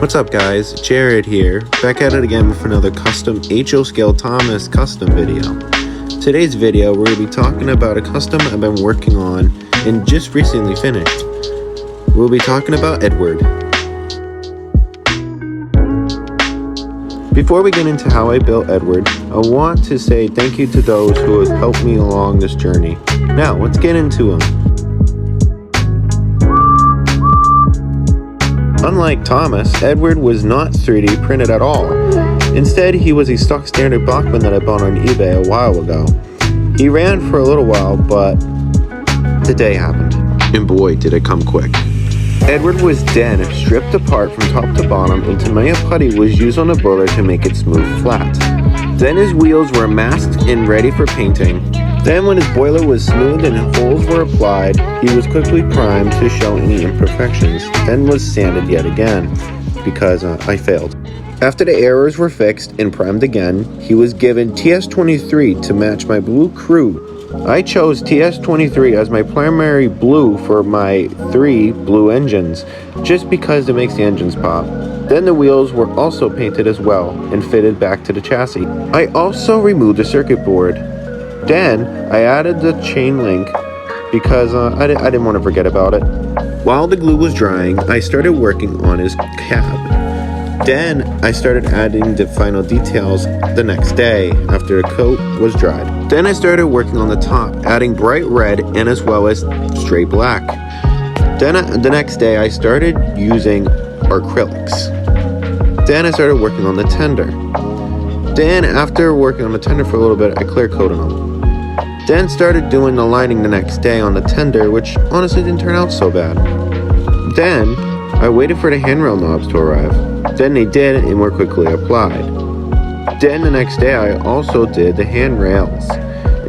What's up guys, Jared here, back at it again with another custom HO Scale Thomas custom video. Today's video we're going to be talking about a custom I've been working on and just recently finished. We'll be talking about Edward. Before we get into how I built Edward, I want to say thank you to those who have helped me along this journey. Now let's get into him. Unlike Thomas, Edward was not 3D printed at all. Instead, he was a stock standard Bachmann that I bought on eBay a while ago. He ran for a little while, but the day happened. And boy, did it come quick. Edward was then stripped apart from top to bottom, and Tamiya putty was used on the boiler to make it smooth flat. Then his wheels were masked and ready for painting. Then when his boiler was smooth and holes were applied, he was quickly primed to show any imperfections, then was sanded yet again, because I failed. After the errors were fixed and primed again, he was given TS23 to match my blue crew. I chose TS23 as my primary blue for my 3 blue engines, just because it makes the engines pop. Then the wheels were also painted as well and fitted back to the chassis. I also removed the circuit board. Then I added the chain link because I didn't want to forget about it. While the glue was drying, I started working on his cab. Then I started adding the final details the next day after the coat was dried. Then I started working on the top, adding bright red and as well as straight black. Then the next day I started using acrylics. Then I started working on the tender. Then after working on the tender for a little bit, I clear coated them. Then started doing the lining the next day on the tender, which honestly didn't turn out so bad. Then I waited for the handrail knobs to arrive. Then they did and were quickly applied. Then the next day I also did the handrails,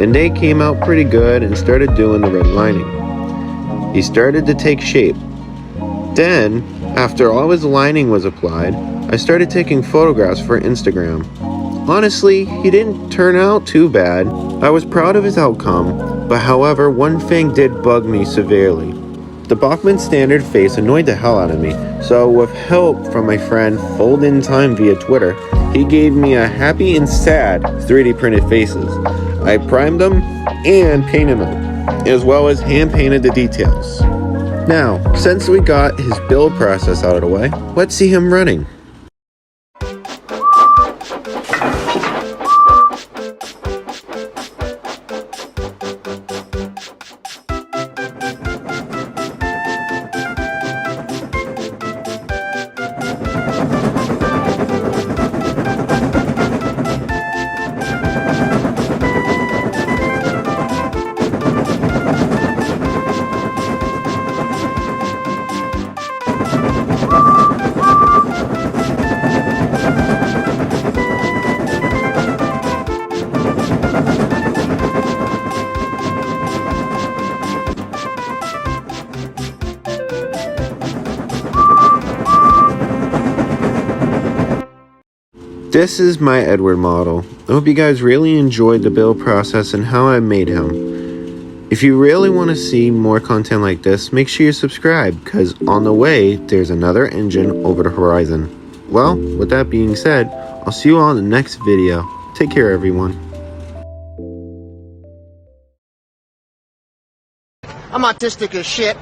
and they came out pretty good and started doing the red lining. He started to take shape. Then, after all his lining was applied, I started taking photographs for Instagram. Honestly, he didn't turn out too bad. I was proud of his outcome, but however, one thing did bug me severely. The Bachmann standard face annoyed the hell out of me, so with help from my friend Fold In Time via Twitter, he gave me a happy and sad 3D printed faces. I primed them and painted them, as well as hand painted the details. Now, since we got his build process out of the way, let's see him running. This is my Edward model. I hope you guys really enjoyed the build process and how I made him. If you really want to see more content like this, make sure you subscribe, because on the way, there's another engine over the horizon. Well, with that being said, I'll see you all in the next video. Take care, everyone. I'm autistic as shit.